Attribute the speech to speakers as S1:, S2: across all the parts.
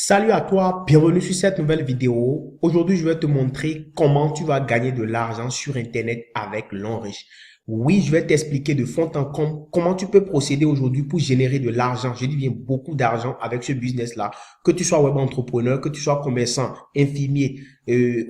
S1: Salut à toi, bienvenue sur cette nouvelle vidéo. Aujourd'hui, je vais te montrer comment tu vas gagner de l'argent sur Internet avec l'Enrichissement. Oui, je vais t'expliquer de fond en comble comment tu peux procéder aujourd'hui pour générer de l'argent. Je dis bien beaucoup d'argent avec ce business-là. Que tu sois web entrepreneur, que tu sois commerçant, infirmier,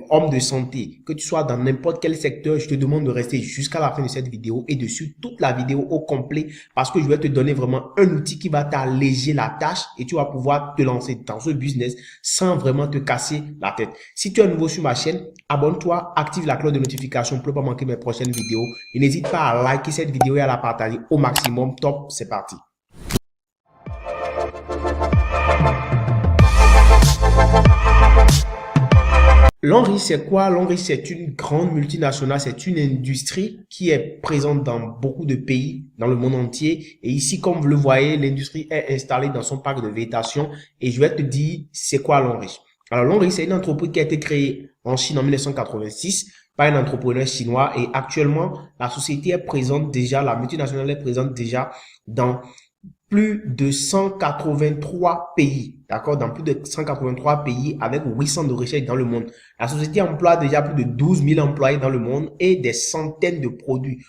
S1: homme de santé, que tu sois dans n'importe quel secteur, je te demande de rester jusqu'à la fin de cette vidéo et de suivre toute la vidéo au complet parce que je vais te donner vraiment un outil qui va t'alléger la tâche et tu vas pouvoir te lancer dans ce business sans vraiment te casser la tête. Si tu es nouveau sur ma chaîne, abonne-toi, active la cloche de notification pour ne pas manquer mes prochaines vidéos et n'hésite pas à liker cette vidéo et à la partager au maximum. Top, c'est parti. L'Henri, c'est quoi? L'Henri, c'est une grande multinationale, c'est une industrie qui est présente dans beaucoup de pays, dans le monde entier. Et ici, comme vous le voyez, l'industrie est installée dans son parc de végétation. Et je vais te dire, c'est quoi l'Henri? Alors, l'Henri, c'est une entreprise qui a été créée en Chine en 1986 par un entrepreneur chinois. Et actuellement, la société est présente déjà, la multinationale est présente déjà dans plus de 183 pays, d'accord, dans plus de 183 pays avec 800 de recherche dans le monde. La société emploie déjà plus de 12 000 employés dans le monde et des centaines de produits,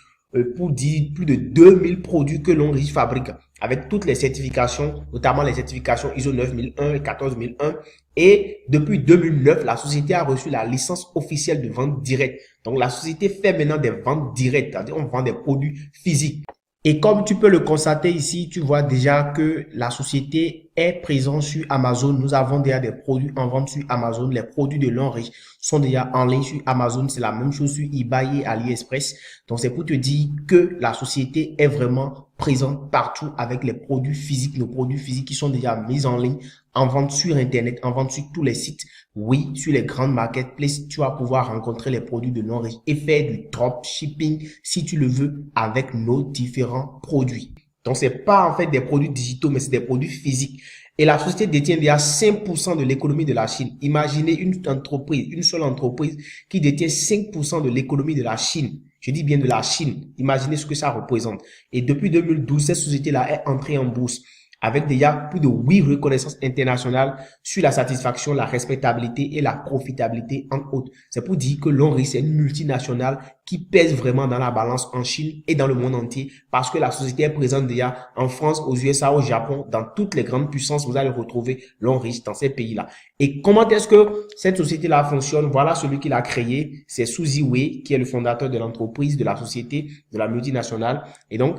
S1: pour dire plus de 2000 produits que l'on fabrique avec toutes les certifications, notamment les certifications ISO 9001 et 14001. Et depuis 2009, la société a reçu la licence officielle de vente directe. Donc, la société fait maintenant des ventes directes, c'est-à-dire on vend des produits physiques. Et comme tu peux le constater ici, tu vois déjà que la société est présente sur Amazon. Nous avons déjà des produits en vente sur Amazon. Les produits de l'Henri sont déjà en ligne sur Amazon. C'est la même chose sur eBay et AliExpress. Donc, c'est pour te dire que la société est vraiment présente partout avec les produits physiques, nos produits physiques qui sont déjà mis en ligne, en vente sur Internet, en vente sur tous les sites. Oui, sur les grandes marketplaces, tu vas pouvoir rencontrer les produits de l'Henri et faire du dropshipping si tu le veux avec nos différents produits. Donc, c'est pas en fait des produits digitaux, mais c'est des produits physiques. Et la société détient déjà 5% de l'économie de la Chine. Imaginez une entreprise, une seule entreprise qui détient 5% de l'économie de la Chine. Je dis bien de la Chine. Imaginez ce que ça représente. Et depuis 2012, cette société-là est entrée en bourse avec déjà plus de 8 reconnaissances internationales sur la satisfaction, la respectabilité et la profitabilité, entre autres. C'est pour dire que l'Henri, c'est une multinationale qui pèse vraiment dans la balance en Chine et dans le monde entier parce que la société est présente déjà en France, aux USA, au Japon, dans toutes les grandes puissances. Vous allez retrouver l'Henri dans ces pays-là. Et comment est-ce que cette société-là fonctionne? Voilà celui qui l'a créé. C'est Suzy Wei, qui est le fondateur de l'entreprise, de la société, de la multinationale. Et donc,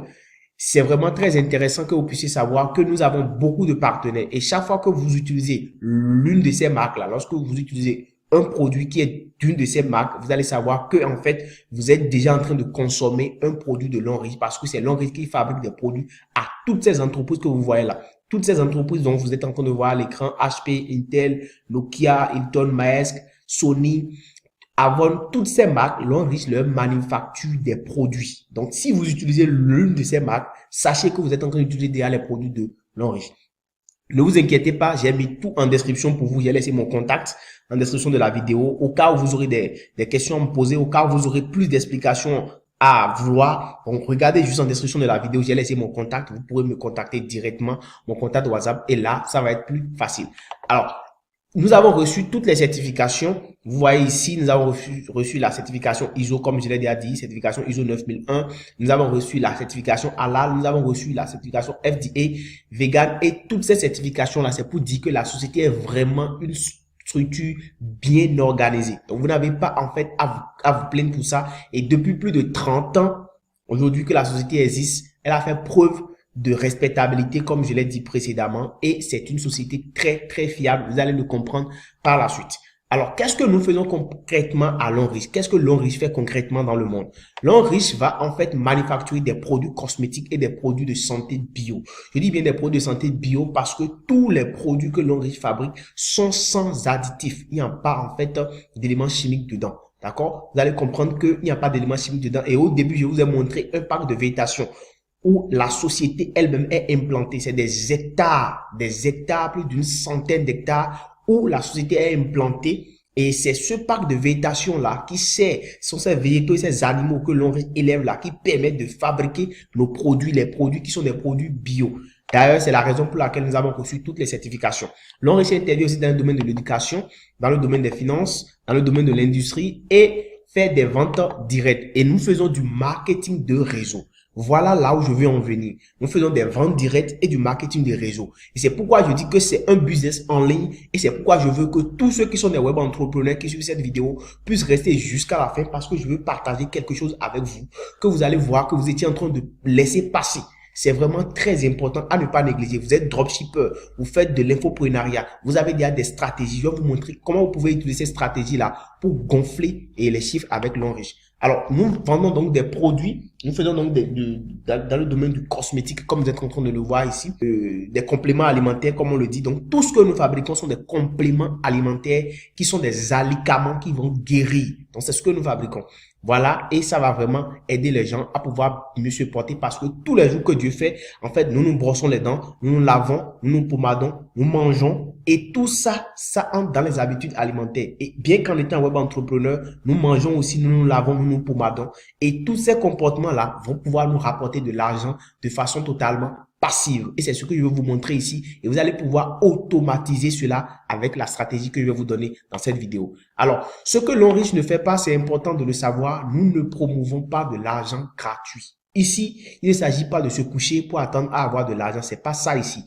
S1: c'est vraiment très intéressant que vous puissiez savoir que nous avons beaucoup de partenaires et chaque fois que vous utilisez l'une de ces marques-là, lorsque vous utilisez un produit qui est d'une de ces marques, vous allez savoir que en fait, vous êtes déjà en train de consommer un produit de l'Henri parce que c'est l'Henri qui fabrique des produits à toutes ces entreprises que vous voyez là. Toutes ces entreprises dont vous êtes en train de voir à l'écran, HP, Intel, Nokia, Hilton, Maersk, Sony, avant toutes ces marques, l'Henri leur manufacture des produits. Donc, si vous utilisez l'une de ces marques, sachez que vous êtes en train d'utiliser déjà les produits de l'Henri. Ne vous inquiétez pas, j'ai mis tout en description pour vous. J'ai laissé mon contact en description de la vidéo. Au cas où vous aurez des questions à me poser, au cas où vous aurez plus d'explications à vouloir, donc regardez juste en description de la vidéo, j'ai laissé mon contact. Vous pourrez me contacter directement. Mon contact WhatsApp est là, ça va être plus facile. Alors, nous avons reçu toutes les certifications. Vous voyez ici, nous avons reçu la certification ISO, comme je l'ai déjà dit, certification ISO 9001. Nous avons reçu la certification halal. Nous avons reçu la certification FDA, vegan. Et toutes ces certifications-là, c'est pour dire que la société est vraiment une structure bien organisée. Donc, vous n'avez pas en fait à vous plaindre pour ça. Et depuis plus de 30 ans, aujourd'hui que la société existe, elle a fait preuve de respectabilité, comme je l'ai dit précédemment, et c'est une société très, très fiable. Vous allez le comprendre par la suite. Alors, qu'est-ce que nous faisons concrètement à l'Henri? Qu'est-ce que l'Henri fait concrètement dans le monde? L'Henri va en fait manufacturer des produits cosmétiques et des produits de santé bio. Je dis bien des produits de santé bio parce que tous les produits que l'Henri fabrique sont sans additifs. Il n'y a pas en fait d'éléments chimiques dedans. D'accord? Vous allez comprendre qu'il n'y a pas d'éléments chimiques dedans. Et au début, je vous ai montré un parc de végétation où la société elle-même est implantée. C'est des hectares, plus d'une centaine d'hectares où la société est implantée. Et c'est ce parc de végétation-là qui sont ces végétaux et ces animaux que l'on élève là, qui permettent de fabriquer nos produits, les produits qui sont des produits bio. D'ailleurs, c'est la raison pour laquelle nous avons reçu toutes les certifications. L'enrichisseur intervient aussi dans le domaine de l'éducation, dans le domaine des finances, dans le domaine de l'industrie et fait des ventes directes. Et nous faisons du marketing de réseau. Voilà là où je veux en venir. Nous faisons des ventes directes et du marketing de réseau. Et c'est pourquoi je dis que c'est un business en ligne et c'est pourquoi je veux que tous ceux qui sont des web entrepreneurs qui suivent cette vidéo puissent rester jusqu'à la fin parce que je veux partager quelque chose avec vous que vous allez voir que vous étiez en train de laisser passer. C'est vraiment très important à ne pas négliger. Vous êtes dropshipper, vous faites de l'infoprenariat, vous avez déjà des stratégies. Je vais vous montrer comment vous pouvez utiliser ces stratégies-là pour gonfler les chiffres avec l'enrichissement. Alors, nous vendons donc des produits, nous faisons donc dans le domaine du cosmétique, comme vous êtes en train de le voir ici, des compléments alimentaires, comme on le dit. Donc, tout ce que nous fabriquons sont des compléments alimentaires qui sont des alicaments qui vont guérir. Donc, c'est ce que nous fabriquons. Voilà, et ça va vraiment aider les gens à pouvoir mieux se porter parce que tous les jours que Dieu fait, en fait, nous nous brossons les dents, nous nous lavons, nous nous pommadons, nous mangeons et tout ça, ça entre dans les habitudes alimentaires. Et bien qu'en étant web entrepreneur, nous mangeons aussi, nous nous lavons, nous nous pommadons et tous ces comportements-là vont pouvoir nous rapporter de l'argent de façon totalement passive. Et c'est ce que je vais vous montrer ici. Et vous allez pouvoir automatiser cela avec la stratégie que je vais vous donner dans cette vidéo. Alors, ce que l'Onriche ne fait pas, c'est important de le savoir. Nous ne promouvons pas de l'argent gratuit. Ici, il ne s'agit pas de se coucher pour attendre à avoir de l'argent. C'est pas ça ici.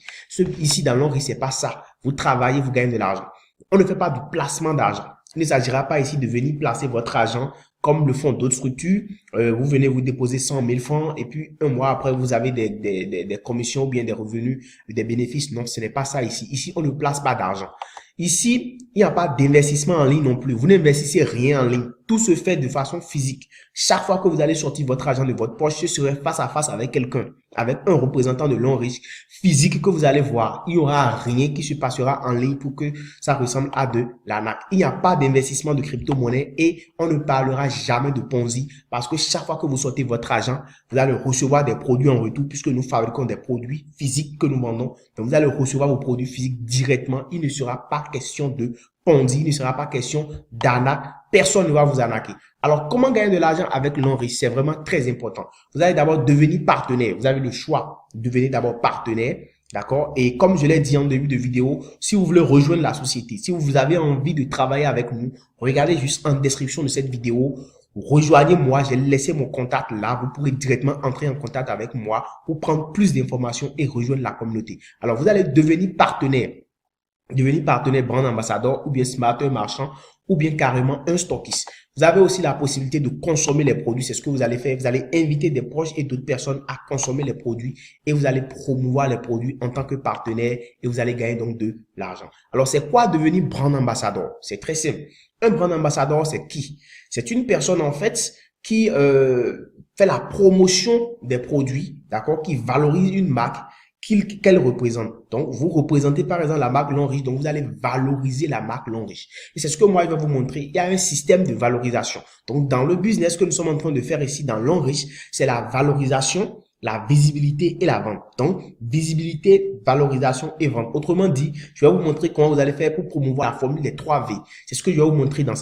S1: Ici, dans l'Onriche, c'est pas ça. Vous travaillez, vous gagnez de l'argent. On ne fait pas du placement d'argent. Il ne s'agira pas ici de venir placer votre argent comme le font d'autres structures. Vous venez vous déposer 100 000 francs et puis un mois après, vous avez des commissions ou bien des revenus, des bénéfices. Non, ce n'est pas ça ici. Ici, on ne place pas d'argent. Ici, il n'y a pas d'investissement en ligne non plus. Vous n'investissez rien en ligne. Tout se fait de façon physique. Chaque fois que vous allez sortir votre argent de votre poche, ce serait face à face avec quelqu'un, avec un représentant de l'Onriche physique que vous allez voir. Il n'y aura rien qui se passera en ligne pour que ça ressemble à de l'arnaque. Il n'y a pas d'investissement de crypto-monnaie et on ne parlera jamais de Ponzi parce que chaque fois que vous sortez votre argent, vous allez recevoir des produits en retour puisque nous fabriquons des produits physiques que nous vendons. Donc, vous allez recevoir vos produits physiques directement. Il ne sera pas question de Ponzi, il ne sera pas question d'arnaque. Personne ne va vous arnaquer. Alors, comment gagner de l'argent avec l'Onriche? C'est vraiment très important. Vous allez d'abord devenir partenaire. Vous avez le choix. Devenez d'abord partenaire. D'accord? Et comme je l'ai dit en début de vidéo, si vous voulez rejoindre la société, si vous avez envie de travailler avec nous, regardez juste en description de cette vidéo. Rejoignez-moi, j'ai laissé mon contact là. Vous pourrez directement entrer en contact avec moi pour prendre plus d'informations et rejoindre la communauté. Alors, vous allez devenir partenaire. Devenir partenaire brand ambassadeur ou bien smarter marchand ou bien carrément un stockiste. Vous avez aussi la possibilité de consommer les produits. C'est ce que vous allez faire. Vous allez inviter des proches et d'autres personnes à consommer les produits et vous allez promouvoir les produits en tant que partenaire et vous allez gagner donc de l'argent. Alors, c'est quoi devenir brand ambassadeur? C'est très simple. Un brand ambassadeur, c'est qui? C'est une personne en fait qui fait la promotion des produits, d'accord, qui valorise une marque qu'elle représente. Donc, vous représentez par exemple la marque L'Onriche, donc vous allez valoriser la marque L'Onriche. Et c'est ce que moi, je vais vous montrer. Il y a un système de valorisation. Donc, dans le business que nous sommes en train de faire ici dans L'Onriche, c'est la valorisation, la visibilité et la vente. Donc, visibilité, valorisation et vente. Autrement dit, je vais vous montrer comment vous allez faire pour promouvoir la formule des 3 V. C'est ce que je vais vous montrer dans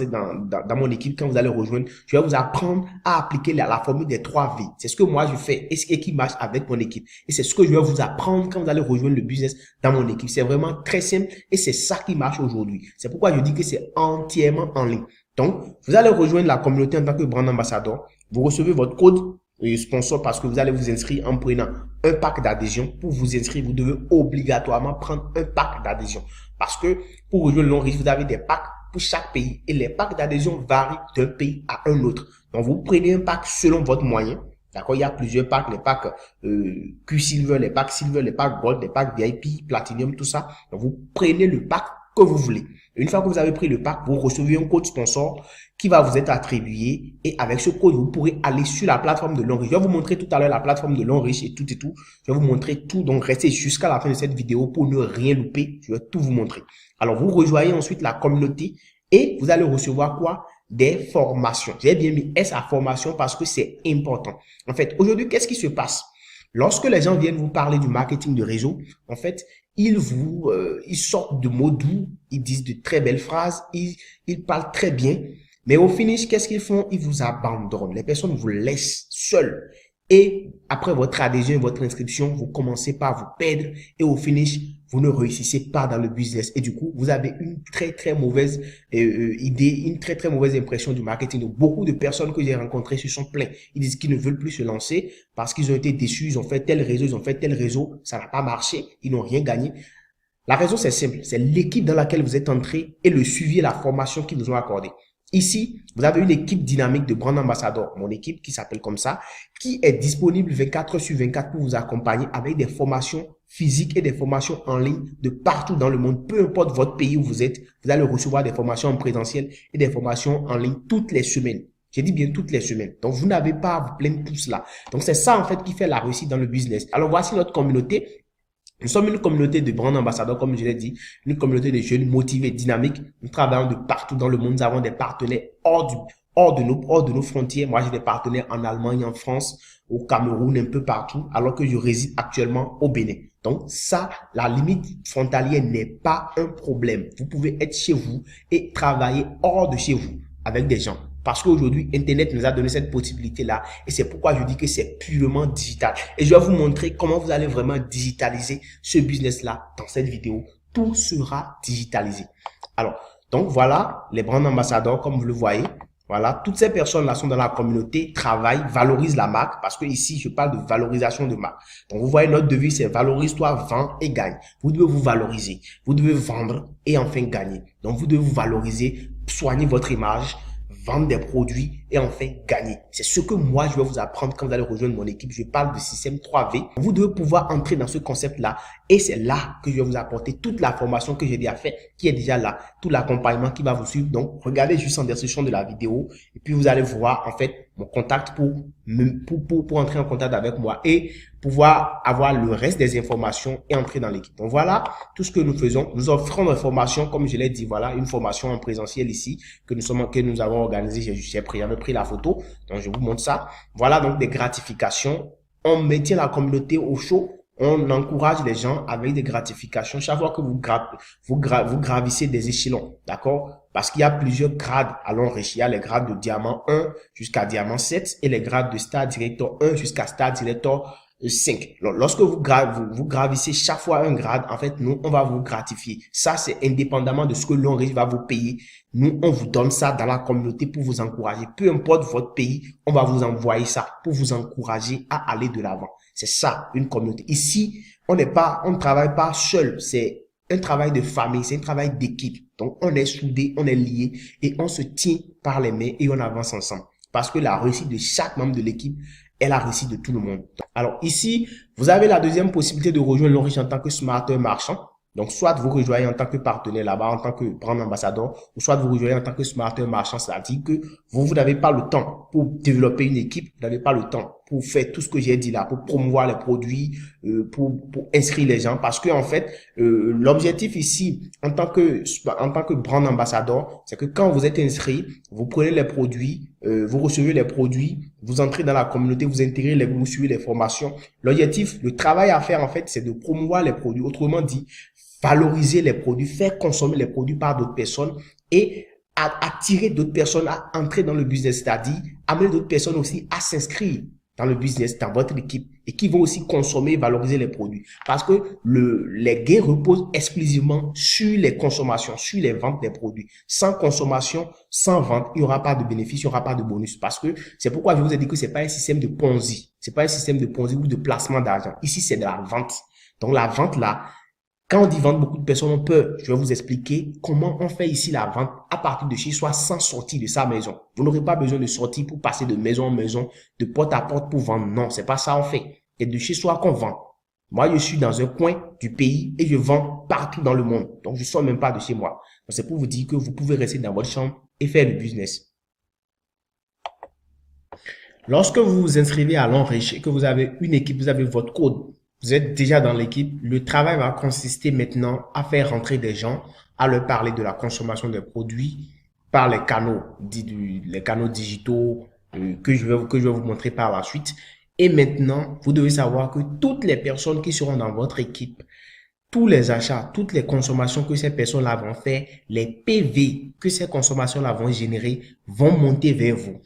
S1: mon équipe quand vous allez rejoindre. Je vais vous apprendre à appliquer la formule des 3 V. C'est ce que moi je fais et qui marche avec mon équipe. Et c'est ce que je vais vous apprendre quand vous allez rejoindre le business dans mon équipe. C'est vraiment très simple et c'est ça qui marche aujourd'hui. C'est pourquoi je dis que c'est entièrement en ligne. Donc, vous allez rejoindre la communauté en tant que brand ambassadeur. Vous recevez votre code sponsor parce que vous allez vous inscrire en prenant un pack d'adhésion. Pour vous inscrire, vous devez obligatoirement prendre un pack d'adhésion parce que pour rejoindre l'Onriche, vous avez des packs pour chaque pays et les packs d'adhésion varient d'un pays à un autre. Donc, vous prenez un pack selon votre moyen. D'accord, il y a plusieurs packs, les packs Q-Silver, les packs Silver, les packs Gold, les packs VIP, Platinum, tout ça. Donc, vous prenez le pack que vous voulez. Une fois que vous avez pris le pack, vous recevez un code sponsor qui va vous être attribué et avec ce code, vous pourrez aller sur la plateforme de l'Onriche. Je vais vous montrer tout à l'heure la plateforme de l'Onriche et tout et tout. Je vais vous montrer tout, donc restez jusqu'à la fin de cette vidéo pour ne rien louper. Je vais tout vous montrer. Alors, vous rejoignez ensuite la communauté et vous allez recevoir quoi? Des formations. J'ai bien mis S à formation parce que c'est important. En fait, aujourd'hui, qu'est-ce qui se passe? Lorsque les gens viennent vous parler du marketing de réseau, en fait, ils sortent de mots doux, ils disent de très belles phrases, ils parlent très bien. Mais au finish, qu'est-ce qu'ils font? Ils vous abandonnent. Les personnes vous laissent seuls. Et après votre adhésion et votre inscription, vous commencez par vous perdre et au finish, vous ne réussissez pas dans le business. Et du coup, vous avez une très mauvaise idée, une très mauvaise impression du marketing. Donc, beaucoup de personnes que j'ai rencontrées se sont plaints. Ils disent qu'ils ne veulent plus se lancer parce qu'ils ont été déçus. Ils ont fait tel réseau, ils ont fait tel réseau. Ça n'a pas marché. Ils n'ont rien gagné. La raison, c'est simple. C'est l'équipe dans laquelle vous êtes entré et le suivi et la formation qu'ils vous ont accordé. Ici, vous avez une équipe dynamique de brand ambassadeurs, mon équipe qui s'appelle comme ça, qui est disponible 24 heures sur 24 pour vous accompagner avec des formations physiques et des formations en ligne de partout dans le monde. Peu importe votre pays où vous êtes, vous allez recevoir des formations en présentiel et des formations en ligne toutes les semaines. J'ai dit bien toutes les semaines. Donc, vous n'avez pas à vous plaindre pour cela. Donc, c'est ça en fait qui fait la réussite dans le business. Alors, voici notre communauté. Nous sommes une communauté de brand ambassadeurs, comme je l'ai dit, une communauté de jeunes motivés, dynamiques. Nous travaillons de partout dans le monde. Nous avons des partenaires hors de nos frontières. Moi, j'ai des partenaires en Allemagne, en France, au Cameroun, un peu partout, alors que je réside actuellement au Bénin. Donc ça, la limite frontalière n'est pas un problème. Vous pouvez être chez vous et travailler hors de chez vous avec des gens. Parce qu'aujourd'hui, Internet nous a donné cette possibilité-là. Et c'est pourquoi je dis que c'est purement digital. Et je vais vous montrer comment vous allez vraiment digitaliser ce business-là dans cette vidéo. Tout sera digitalisé. Alors, donc voilà, les brand ambassadeurs, comme vous le voyez. Voilà, toutes ces personnes-là sont dans la communauté, travaillent, valorisent la marque. Parce que ici, je parle de valorisation de marque. Donc, vous voyez, notre devise, c'est valorise-toi, vends et gagne. Vous devez vous valoriser. Vous devez vendre et enfin gagner. Donc, vous devez vous valoriser, soigner votre image, vendre des produits et enfin gagner. C'est ce que moi, je vais vous apprendre quand vous allez rejoindre mon équipe. Je parle de système 3V. Vous devez pouvoir entrer dans ce concept-là et c'est là que je vais vous apporter toute la formation que j'ai déjà faite, qui est déjà là, tout l'accompagnement qui va vous suivre. Donc, regardez juste en description de la vidéo et puis vous allez voir en fait mon contact pour entrer en contact avec moi et pouvoir avoir le reste des informations et entrer dans l'équipe. Donc voilà tout ce que nous faisons. Nous offrons des formations, comme je l'ai dit, voilà, une formation en présentiel ici que nous avons organisée. J'avais pris la photo, donc je vous montre ça. Voilà donc des gratifications. On maintient la communauté au chaud. On encourage les gens avec des gratifications chaque fois que vous gravissez des échelons, d'accord? Parce qu'il y a plusieurs grades à l'enrichir. Il y a les grades de diamant 1 jusqu'à diamant 7 et les grades de star director 1 jusqu'à star director 5. Lorsque vous gravissez chaque fois un grade, en fait, nous, on va vous gratifier. Ça, c'est indépendamment de ce que l'enrichir va vous payer. Nous, on vous donne ça dans la communauté pour vous encourager. Peu importe votre pays, on va vous envoyer ça pour vous encourager à aller de l'avant. C'est ça, une communauté. Ici, on ne travaille pas seul. C'est un travail de famille, c'est un travail d'équipe. Donc, on est soudés, on est liés et on se tient par les mains et on avance ensemble. Parce que la réussite de chaque membre de l'équipe est la réussite de tout le monde. Alors ici, vous avez la deuxième possibilité de rejoindre l'Enrichis en tant que smarter marchand. Donc, soit vous rejoignez en tant que partenaire là-bas, en tant que brand ambassadeur, ou soit vous rejoignez en tant que smarter marchand, c'est-à-dire que vous n'avez pas le temps pour développer une équipe, vous n'avez pas le temps pour faire tout ce que j'ai dit là, pour promouvoir les produits, pour inscrire les gens. Parce que en fait, l'objectif ici, en tant que brand ambassadeur, c'est que quand vous êtes inscrit, vous prenez les produits, vous recevez les produits, vous entrez dans la communauté, vous intégrez vous suivez les formations. L'objectif, le travail à faire en fait, c'est de promouvoir les produits. Autrement dit, valoriser les produits, faire consommer les produits par d'autres personnes et attirer d'autres personnes à entrer dans le business, c'est-à-dire amener d'autres personnes aussi à s'inscrire dans le business, dans votre équipe et qui vont aussi consommer et valoriser les produits. Parce que les gains reposent exclusivement sur les consommations, sur les ventes des produits. Sans consommation, sans vente, il n'y aura pas de bénéfice, il n'y aura pas de bonus. Parce que c'est pourquoi je vous ai dit que c'est pas un système de Ponzi. C'est pas un système de Ponzi ou de placement d'argent. Ici, c'est de la vente. Donc, la vente là, quand on dit vente, beaucoup de personnes ont peur. Je vais vous expliquer comment on fait ici la vente à partir de chez soi sans sortir de sa maison. Vous n'aurez pas besoin de sortir pour passer de maison en maison, de porte à porte pour vendre. Non, c'est pas ça on fait. C'est de chez soi qu'on vend. Moi, je suis dans un coin du pays et je vends partout dans le monde. Donc, je ne sors même pas de chez moi. C'est pour vous dire que vous pouvez rester dans votre chambre et faire le business. Lorsque vous vous inscrivez à l'Enrichis et que vous avez une équipe, vous avez votre code, vous êtes déjà dans l'équipe, le travail va consister maintenant à faire rentrer des gens, à leur parler de la consommation des produits par les canaux digitaux que je vais vous montrer par la suite. Et maintenant, vous devez savoir que toutes les personnes qui seront dans votre équipe, tous les achats, toutes les consommations que ces personnes-là vont faire, les PV que ces consommations-là vont générer, vont monter vers vous.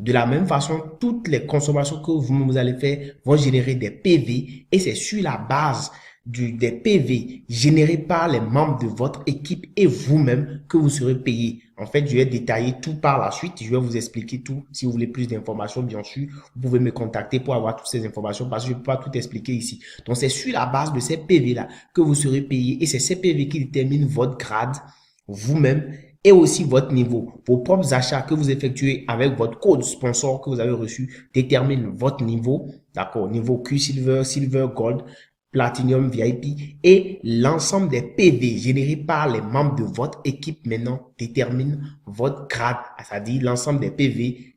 S1: De la même façon, toutes les consommations que vous allez faire vont générer des PV et c'est sur la base des PV générés par les membres de votre équipe et vous-même que vous serez payé. En fait, je vais détailler tout par la suite. Je vais vous expliquer tout. Si vous voulez plus d'informations, bien sûr, vous pouvez me contacter pour avoir toutes ces informations parce que je ne peux pas tout expliquer ici. Donc, c'est sur la base de ces PV-là que vous serez payé et c'est ces PV qui déterminent votre grade vous-même et aussi votre niveau. Vos propres achats que vous effectuez avec votre code sponsor que vous avez reçu déterminent votre niveau, d'accord, niveau Q Silver, Silver, Gold, Platinum, VIP et l'ensemble des PV générés par les membres de votre équipe maintenant détermine votre grade, c'est-à-dire l'ensemble des PV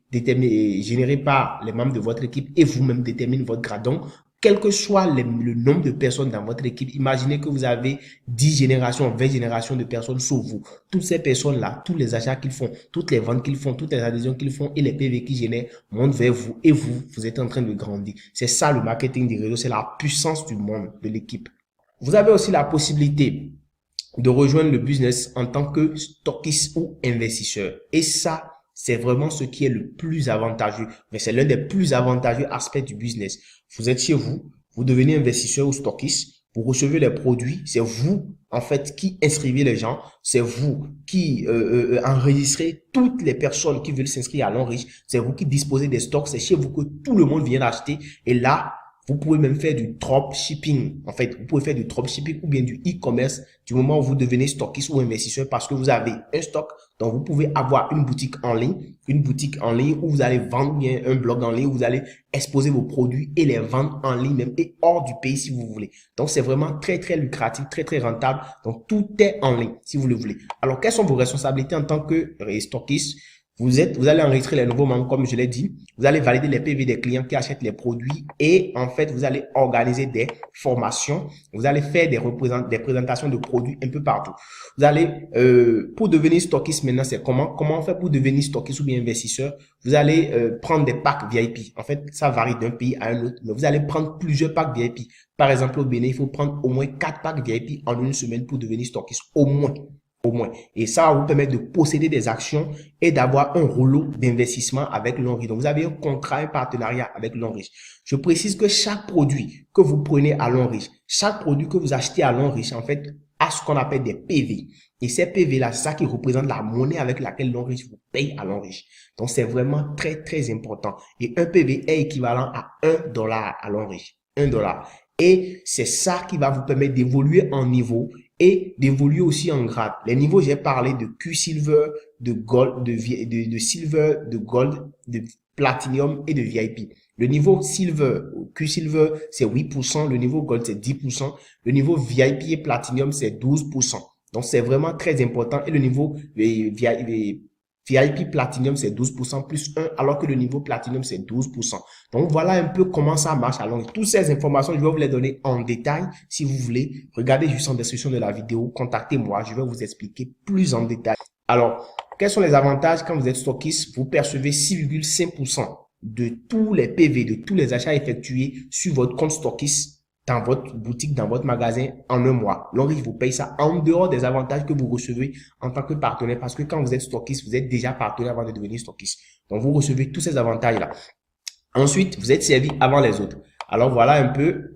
S1: générés par les membres de votre équipe et vous-même détermine votre grade. Donc, quel que soit le nombre de personnes dans votre équipe, imaginez que vous avez 10 générations, 20 générations de personnes sous vous. Toutes ces personnes-là, tous les achats qu'ils font, toutes les ventes qu'ils font, toutes les adhésions qu'ils font et les PV qu'ils génèrent montent vers vous et vous êtes en train de grandir. C'est ça le marketing des réseaux, c'est la puissance du monde, de l'équipe. Vous avez aussi la possibilité de rejoindre le business en tant que stockiste ou investisseur. Et ça, c'est vraiment ce qui est le plus avantageux. Mais c'est l'un des plus avantageux aspects du business. Vous êtes chez vous, vous devenez investisseur ou stockiste, vous recevez les produits, c'est vous en fait qui inscrivez les gens, c'est vous qui enregistrez toutes les personnes qui veulent s'inscrire à l'Enriche, c'est vous qui disposez des stocks, c'est chez vous que tout le monde vient acheter et là, vous pouvez même faire du dropshipping. En fait, vous pouvez faire du dropshipping ou bien du e-commerce du moment où vous devenez stockiste ou investisseur parce que vous avez un stock. Donc, vous pouvez avoir une boutique en ligne où vous allez vendre bien un blog en ligne où vous allez exposer vos produits et les vendre en ligne même et hors du pays si vous voulez. Donc, c'est vraiment très, très lucratif, très, très rentable. Donc, tout est en ligne si vous le voulez. Alors, quelles sont vos responsabilités en tant que stockiste? Vous allez enregistrer les nouveaux membres, comme je l'ai dit. Vous allez valider les PV des clients qui achètent les produits et en fait, vous allez organiser des formations. Vous allez faire des présentations de produits un peu partout. Vous allez, pour devenir stockiste maintenant, c'est comment on fait pour devenir stockiste ou bien investisseur? Vous allez prendre des packs VIP. En fait, ça varie d'un pays à un autre, mais vous allez prendre plusieurs packs VIP. Par exemple, au Bénin, il faut prendre au moins 4 packs VIP en une semaine pour devenir stockiste. Au moins. Et ça va vous permettre de posséder des actions et d'avoir un rouleau d'investissement avec l'Enriche. Donc, vous avez un contrat, un partenariat avec l'Enriche. Je précise que chaque produit que vous prenez à l'Enriche, chaque produit que vous achetez à l'Enriche, en fait, a ce qu'on appelle des PV. Et ces PV-là, c'est ça qui représente la monnaie avec laquelle l'Enriche vous paye à l'Enriche. Donc, c'est vraiment très, très important. Et un PV est équivalent à $1 à l'Enriche. $1. Et c'est ça qui va vous permettre d'évoluer en niveau et d'évoluer aussi en grade. Les niveaux, j'ai parlé de Q Silver, de Gold, de Silver, de Gold, de Platinum et de VIP. Le niveau Silver, Q Silver, c'est 8%. Le niveau Gold, c'est 10%. Le niveau VIP et Platinum, c'est 12%. Donc, c'est vraiment très important. Et le niveau VIP Platinum, c'est 12% plus 1, alors que le niveau Platinum, c'est 12%. Donc, voilà un peu comment ça marche. Alors, toutes ces informations, je vais vous les donner en détail. Si vous voulez, regardez juste en description de la vidéo, contactez-moi, je vais vous expliquer plus en détail. Alors, quels sont les avantages quand vous êtes stockiste? Vous percevez 6,5% de tous les PV, de tous les achats effectués sur votre compte stockiste dans votre boutique, dans votre magasin en un mois. L'Enriche vous paye ça en dehors des avantages que vous recevez en tant que partenaire parce que quand vous êtes stockiste, vous êtes déjà partenaire avant de devenir stockiste. Donc, vous recevez tous ces avantages-là. Ensuite, vous êtes servi avant les autres. Alors, voilà un peu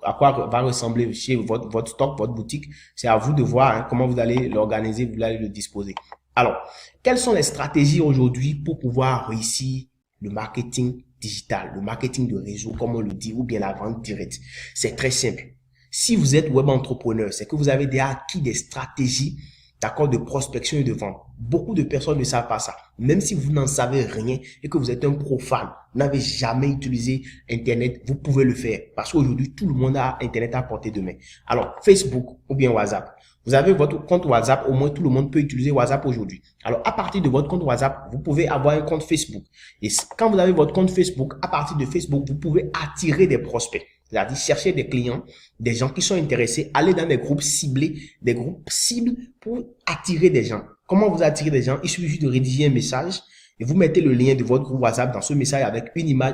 S1: à quoi va ressembler chez votre stock, votre boutique. C'est à vous de voir comment vous allez l'organiser, vous allez le disposer. Alors, quelles sont les stratégies aujourd'hui pour pouvoir réussir le marketing digital, le marketing de réseau, comme on le dit, ou bien la vente directe? C'est très simple. Si vous êtes web entrepreneur, c'est que vous avez déjà acquis des stratégies, d'accord, de prospection et de vente. Beaucoup de personnes ne savent pas ça. Même si vous n'en savez rien et que vous êtes un profane, vous n'avez jamais utilisé Internet, vous pouvez le faire. Parce qu'aujourd'hui, tout le monde a Internet à portée de main. Alors, Facebook ou bien WhatsApp. Vous avez votre compte WhatsApp, au moins tout le monde peut utiliser WhatsApp aujourd'hui. Alors, à partir de votre compte WhatsApp, vous pouvez avoir un compte Facebook. Et quand vous avez votre compte Facebook, à partir de Facebook, vous pouvez attirer des prospects. C'est-à-dire chercher des clients, des gens qui sont intéressés, aller dans des groupes ciblés, des groupes cibles pour attirer des gens. Comment vous attirez des gens? Il suffit juste de rédiger un message et vous mettez le lien de votre groupe WhatsApp dans ce message avec une image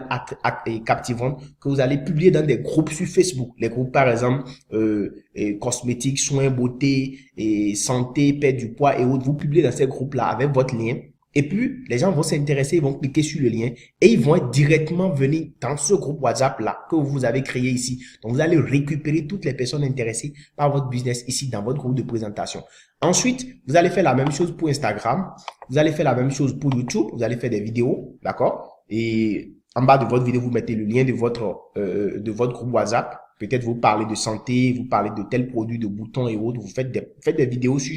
S1: captivante que vous allez publier dans des groupes sur Facebook. Les groupes par exemple cosmétiques, soins, beauté, et santé, perte du poids et autres. Vous publiez dans ces groupes-là avec votre lien Et puis, les gens vont s'intéresser, ils vont cliquer sur le lien et ils vont être directement venir dans ce groupe WhatsApp-là que vous avez créé ici. Donc, vous allez récupérer toutes les personnes intéressées par votre business ici dans votre groupe de présentation. Ensuite, vous allez faire la même chose pour Instagram. Vous allez faire la même chose pour YouTube. Vous allez faire des vidéos, d'accord? Et en bas de votre vidéo, vous mettez le lien de votre groupe WhatsApp. Peut-être vous parlez de santé, vous parlez de tels produits, de boutons et autres. Vous faites des vidéos sur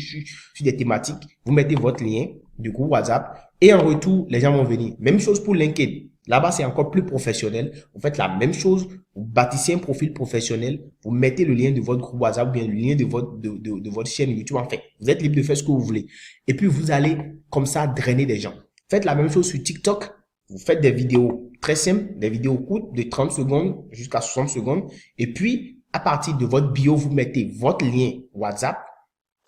S1: des thématiques. Vous mettez votre lien du groupe WhatsApp et en retour, les gens vont venir. Même chose pour LinkedIn. Là-bas, c'est encore plus professionnel. Vous faites la même chose. Vous bâtissez un profil professionnel. Vous mettez le lien de votre groupe WhatsApp ou bien le lien de votre chaîne YouTube. En fait, vous êtes libre de faire ce que vous voulez. Et puis, vous allez comme ça drainer des gens. Faites la même chose sur TikTok. Vous faites des vidéos très simples, des vidéos courtes de 30 secondes jusqu'à 60 secondes. Et puis, à partir de votre bio, vous mettez votre lien WhatsApp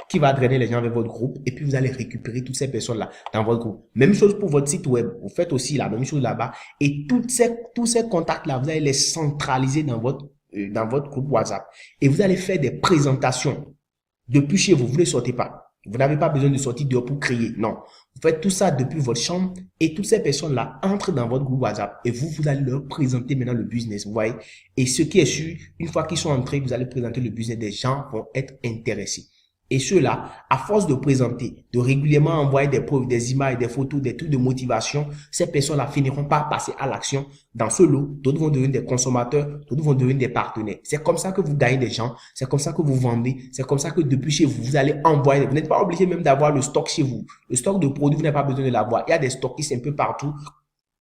S1: qui va drainer les gens avec votre groupe. Et puis, vous allez récupérer toutes ces personnes-là dans votre groupe. Même chose pour votre site web. Vous faites aussi la même chose là-bas. Et tous ces contacts-là, vous allez les centraliser dans votre groupe WhatsApp. Et vous allez faire des présentations depuis chez vous. Vous ne sortez pas. Vous n'avez pas besoin de sortir dehors pour créer. Non. Vous faites tout ça depuis votre chambre et toutes ces personnes-là entrent dans votre groupe WhatsApp et vous allez leur présenter maintenant le business. Vous voyez? Et ce qui est sûr, une fois qu'ils sont entrés, vous allez présenter le business. Des gens vont être intéressés. Et ceux-là, à force de présenter, de régulièrement envoyer des preuves, des images, des photos, des trucs de motivation, ces personnes-là finiront par passer à l'action dans ce lot. D'autres vont devenir des consommateurs, d'autres vont devenir des partenaires. C'est comme ça que vous gagnez des gens, c'est comme ça que vous vendez, c'est comme ça que depuis chez vous, vous allez envoyer. Vous n'êtes pas obligé même d'avoir le stock chez vous. Le stock de produits, vous n'avez pas besoin de l'avoir. Il y a des stockistes un peu partout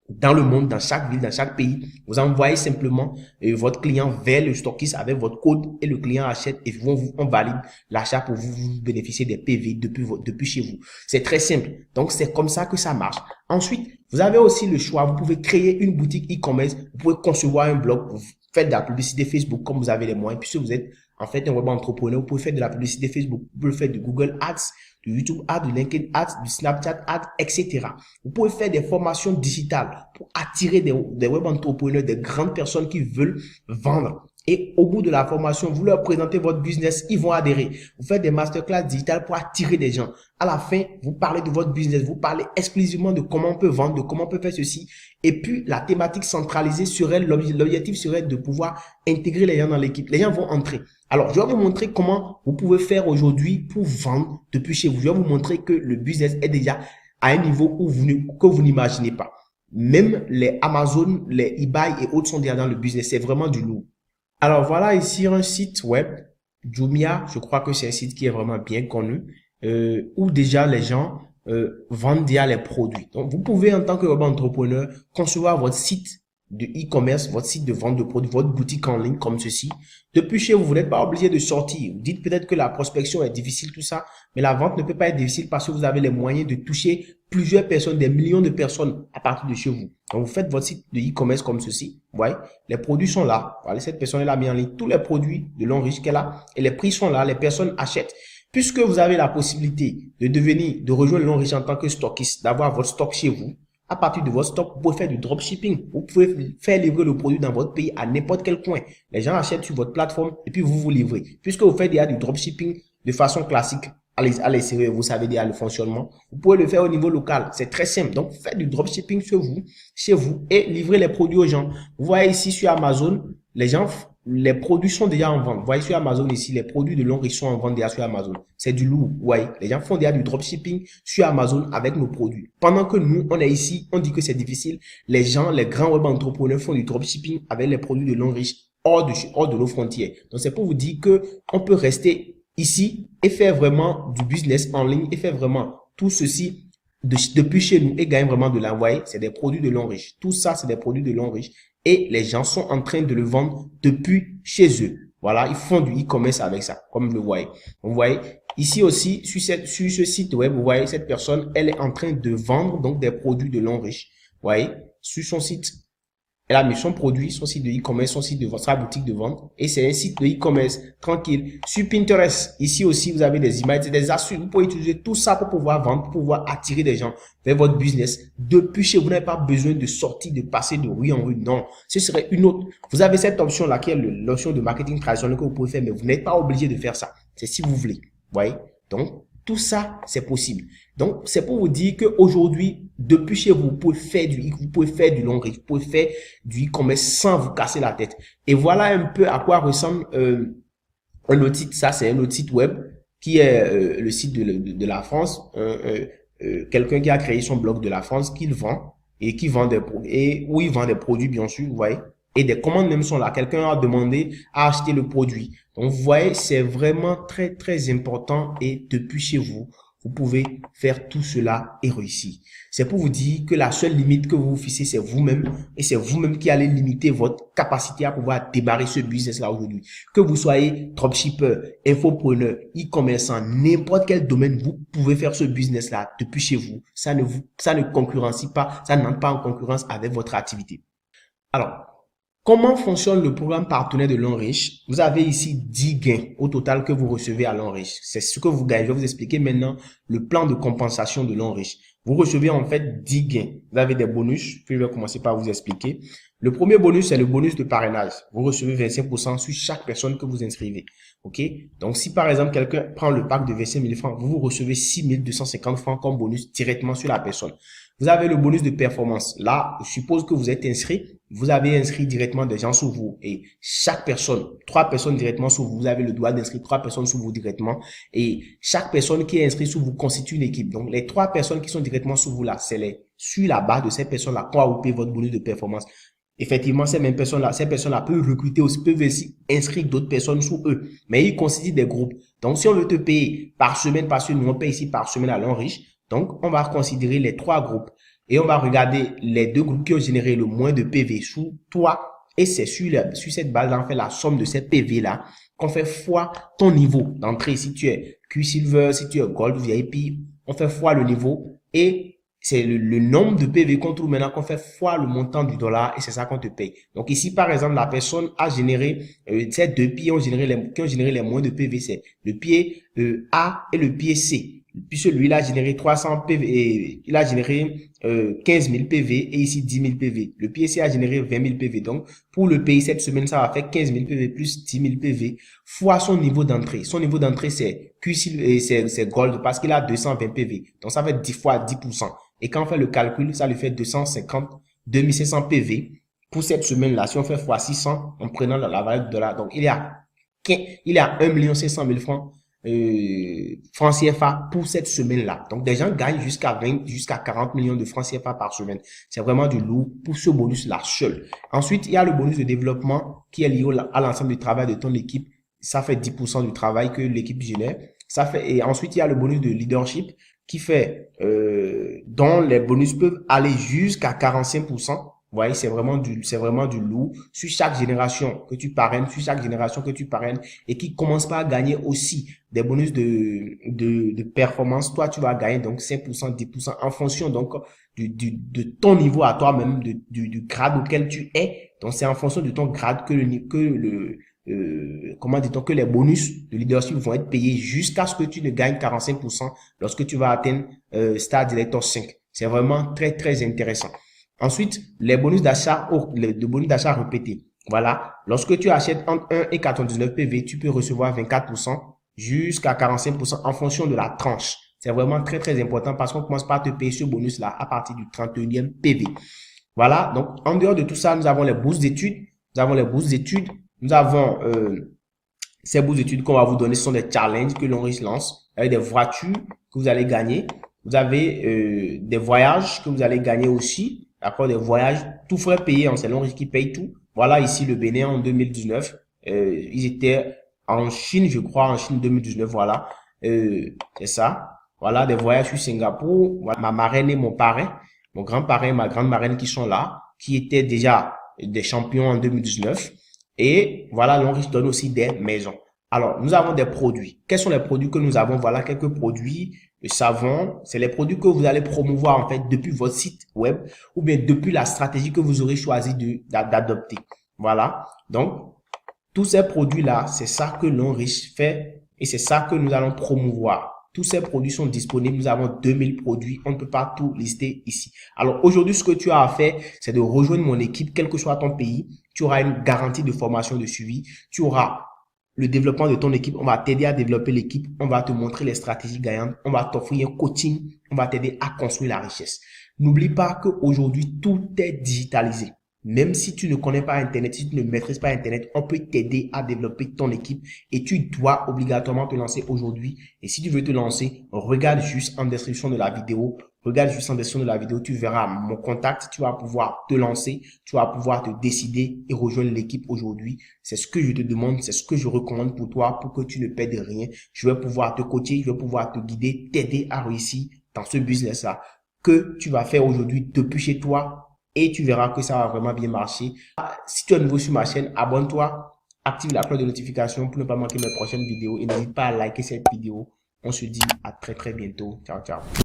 S1: dans le monde, dans chaque ville, dans chaque pays. Vous envoyez simplement votre client vers le stockiste avec votre code et le client achète et on valide l'achat pour vous bénéficier des PV depuis chez vous. C'est très simple. Donc, c'est comme ça que ça marche. Ensuite, vous avez aussi le choix. Vous pouvez créer une boutique e-commerce. Vous pouvez concevoir un blog. Vous faites de la publicité Facebook comme vous avez les moyens. Puisque vous êtes en fait un web entrepreneur, vous pouvez faire de la publicité Facebook. Vous pouvez faire de Google Ads, de YouTube Ads, de LinkedIn Ads, du Snapchat Ads, etc. Vous pouvez faire des formations digitales pour attirer des web entrepreneurs, des grandes personnes qui veulent vendre. Et au bout de la formation, vous leur présentez votre business, ils vont adhérer. Vous faites des masterclass digitales pour attirer des gens. À la fin, vous parlez de votre business, vous parlez exclusivement de comment on peut vendre, de comment on peut faire ceci. Et puis, la thématique centralisée serait, l'objectif serait de pouvoir intégrer les gens dans l'équipe. Les gens vont entrer. Alors, je vais vous montrer comment vous pouvez faire aujourd'hui pour vendre depuis chez vous. Je vais vous montrer que le business est déjà à un niveau que vous n'imaginez pas. Même les Amazon, les eBay et autres sont déjà dans le business. C'est vraiment du lourd. Alors voilà ici un site web, Jumia, je crois que c'est un site qui est vraiment bien connu, où déjà les gens vendent déjà les produits. Donc vous pouvez en tant que web entrepreneur concevoir votre site de e-commerce, votre site de vente de produits, votre boutique en ligne comme ceci. Depuis chez vous, vous n'êtes pas obligé de sortir. Vous dites peut-être que la prospection est difficile, tout ça, mais la vente ne peut pas être difficile parce que vous avez les moyens de toucher plusieurs personnes, des millions de personnes à partir de chez vous. Donc, vous faites votre site de e-commerce comme ceci. Vous voyez, les produits sont là. Voilà, cette personne elle a mis en ligne tous les produits de Longrich qu'elle a et les prix sont là. Les personnes achètent. Puisque vous avez la possibilité de rejoindre Longrich en tant que stockiste, d'avoir votre stock chez vous, à partir de votre stock, vous pouvez faire du dropshipping. Vous pouvez faire livrer le produit dans votre pays à n'importe quel coin. Les gens achètent sur votre plateforme et puis vous livrez. Puisque vous faites déjà du dropshipping de façon classique, allez essayer, vous savez déjà le fonctionnement. Vous pouvez le faire au niveau local. C'est très simple. Donc, faites du dropshipping chez vous et livrez les produits aux gens. Vous voyez ici sur Amazon, les produits sont déjà en vente. Vous voyez sur Amazon ici, les produits de Longrich sont en vente déjà sur Amazon. C'est du lourd. Vous voyez, les gens font déjà du dropshipping sur Amazon avec nos produits. Pendant que nous, on est ici, on dit que c'est difficile. Les gens, les grands web entrepreneurs font du dropshipping avec les produits de Longrich hors de nos frontières. Donc, c'est pour vous dire que on peut rester ici et faire vraiment du business en ligne et faire vraiment tout ceci depuis chez nous et gagner vraiment de l'envoyer. C'est des produits de Longrich. Tout ça, c'est des produits de Longrich. Et les gens sont en train de le vendre depuis chez eux. Voilà, ils font du e-commerce avec ça, comme vous le voyez. Vous voyez, ici aussi, sur ce site web, vous voyez, cette personne, elle est en train de vendre donc des produits de Longrich. Vous voyez, sur son site, elle a mis son produit, son site de e-commerce, son site de vente, sa boutique de vente. Et c'est un site de e-commerce tranquille. Sur Pinterest, ici aussi, vous avez des images, des astuces. Vous pouvez utiliser tout ça pour pouvoir vendre, pour pouvoir attirer des gens vers votre business. Depuis chez vous, n'avez pas besoin de sortir, de passer de rue en rue. Non, ce serait une autre. Vous avez cette option-là qui est l'option de marketing traditionnel que vous pouvez faire, mais vous n'êtes pas obligé de faire ça. C'est si vous voulez. Vous voyez? Donc, Tout ça, c'est possible. Donc, c'est pour vous dire qu'aujourd'hui, depuis chez vous, vous pouvez faire du long reach, vous pouvez faire du e-commerce sans vous casser la tête. Et voilà un peu à quoi ressemble un autre site. Ça, c'est un autre site web qui est le site de la France. Quelqu'un qui a créé son blog de la France, qu'il vend et qui vend où il vend des produits, bien sûr, vous voyez. Et des commandes même sont là. Quelqu'un a demandé à acheter le produit. Donc, vous voyez, c'est vraiment très, très important. Et depuis chez vous, vous pouvez faire tout cela et réussir. C'est pour vous dire que la seule limite que vous vous fixez, c'est vous-même. Et c'est vous-même qui allez limiter votre capacité à pouvoir démarrer ce business-là aujourd'hui. Que vous soyez dropshipper, infopreneur, e-commerçant, n'importe quel domaine, vous pouvez faire ce business-là depuis chez vous. Ça ne concurrencie pas, ça n'entre pas en concurrence avec votre activité. Alors, comment fonctionne le programme partenaire de Longrich? Vous avez ici 10 gains au total que vous recevez à Longrich. C'est ce que vous gagnez. Je vais vous expliquer maintenant le plan de compensation de Longrich. Vous recevez en fait 10 gains. Vous avez des bonus. Puis je vais commencer par vous expliquer. Le premier bonus, c'est le bonus de parrainage. Vous recevez 25% sur chaque personne que vous inscrivez. OK? Donc, si par exemple, quelqu'un prend le pack de 25 000 francs, vous recevez 6 250 francs comme bonus directement sur la personne. Vous avez le bonus de performance. Là, je suppose que vous êtes inscrit. Vous avez inscrit directement des gens sous vous. Et chaque personne, 3 personnes directement sous vous, vous avez le droit d'inscrire 3 personnes sous vous directement. Et chaque personne qui est inscrite sous vous constitue une équipe. Donc, les 3 personnes qui sont directement sous vous là, c'est sur la base de ces personnes-là qu'on va vous payer votre bonus de performance. Effectivement, ces personnes-là peuvent recruter aussi, peuvent aussi inscrire d'autres personnes sous eux. Mais ils constituent des groupes. Donc, si on veut te payer par semaine, parce que nous, on paye ici par semaine à Longrich, donc, on va considérer les 3 groupes et on va regarder les 2 groupes qui ont généré le moins de PV sous toi. Et c'est sur cette base-là, on fait la somme de ces PV-là qu'on fait fois ton niveau d'entrée. Si tu es Q-Silver, si tu es Gold, VIP, on fait fois le niveau et c'est le nombre de PV qu'on trouve maintenant qu'on fait fois le montant du dollar et c'est ça qu'on te paye. Donc ici, par exemple, la personne a généré, ces 2 pieds qui ont généré les moins de PV, c'est le pied A et le pied C. Puis celui-là a généré 300 PV et il a généré 15 000 PV et ici 10 000 PV. Le pied C a généré 20 000 PV. Donc, pour le payer cette semaine, ça va faire 15 000 PV plus 10 000 PV fois son niveau d'entrée. Son niveau d'entrée, c'est c'est Gold parce qu'il a 220 PV. Donc, ça fait 10 fois 10%. Et quand on fait le calcul, ça lui fait 2500 PV pour cette semaine-là. Si on fait fois 600 en prenant la valeur de dollar, donc il y a 1 500 000 francs francs CFA pour cette semaine-là. Donc, des gens gagnent jusqu'à 40 millions de francs CFA par semaine. C'est vraiment du lourd pour ce bonus-là seul. Ensuite, il y a le bonus de développement qui est lié à l'ensemble du travail de ton équipe. Ça fait 10% du travail que l'équipe génère. Et ensuite, il y a le bonus de leadership qui fait, dont les bonus peuvent aller jusqu'à 45%. Vous voyez, c'est vraiment du lourd sur chaque génération que tu parraines, et qui commence par gagner aussi des bonus de performance. Toi, tu vas gagner donc 5%, 10% en fonction donc de ton niveau à toi-même, du grade auquel tu es. Donc, c'est en fonction de ton grade comment dit-on, que les bonus de leadership vont être payés jusqu'à ce que tu ne gagnes 45% lorsque tu vas atteindre Star Director 5. C'est vraiment très, très intéressant. Ensuite, les bonus d'achat répétés. Voilà. Lorsque tu achètes entre 1 et 99 PV, tu peux recevoir 24% jusqu'à 45% en fonction de la tranche. C'est vraiment très, très important parce qu'on commence par te payer ce bonus-là à partir du 31e PV. Voilà. Donc, en dehors de tout ça, nous avons les bourses d'études. Nous avons ces bourses d'études qu'on va vous donner. Ce sont des challenges que Longrich lance avec des voitures que vous allez gagner. Vous avez des voyages que vous allez gagner aussi. D'accord, des voyages, tout frais payé, c'est Longrich qui paye tout. Voilà ici le Bénin en 2019. Ils étaient en Chine, je crois, en Chine 2019, voilà. C'est ça. Voilà, des voyages sur Singapour. Voilà, ma marraine et mon parrain, mon grand-parrain et ma grande marraine qui sont là, qui étaient déjà des champions en 2019. Et voilà, Longrich donne aussi des maisons. Alors, nous avons des produits. Quels sont les produits que nous avons? Voilà quelques produits. Le savon, c'est les produits que vous allez promouvoir en fait depuis votre site web ou bien depuis la stratégie que vous aurez choisi d'adopter. Voilà. Donc, tous ces produits-là, c'est ça que Longrich fait et c'est ça que nous allons promouvoir. Tous ces produits sont disponibles. Nous avons 2000 produits. On ne peut pas tout lister ici. Alors, aujourd'hui, ce que tu as à faire, c'est de rejoindre mon équipe, quel que soit ton pays. Tu auras une garantie de formation de suivi. Tu auras le développement de ton équipe, on va t'aider à développer l'équipe, on va te montrer les stratégies gagnantes, on va t'offrir un coaching, on va t'aider à construire la richesse. N'oublie pas qu'aujourd'hui, tout est digitalisé. Même si tu ne connais pas Internet, si tu ne maîtrises pas Internet, on peut t'aider à développer ton équipe et tu dois obligatoirement te lancer aujourd'hui. Et si tu veux te lancer, regarde juste en description de la vidéo. Regarde juste en description de la vidéo, tu verras mon contact. Tu vas pouvoir te lancer, tu vas pouvoir te décider et rejoindre l'équipe aujourd'hui. C'est ce que je te demande, c'est ce que je recommande pour toi pour que tu ne perdes rien. Je vais pouvoir te coacher, je vais pouvoir te guider, t'aider à réussir dans ce business-là que tu vas faire aujourd'hui depuis chez toi. Et tu verras que ça va vraiment bien marcher. Si tu es nouveau sur ma chaîne, abonne-toi, active la cloche de notification pour ne pas manquer mes prochaines vidéos et n'hésite pas à liker cette vidéo. On se dit à très bientôt. Ciao, ciao.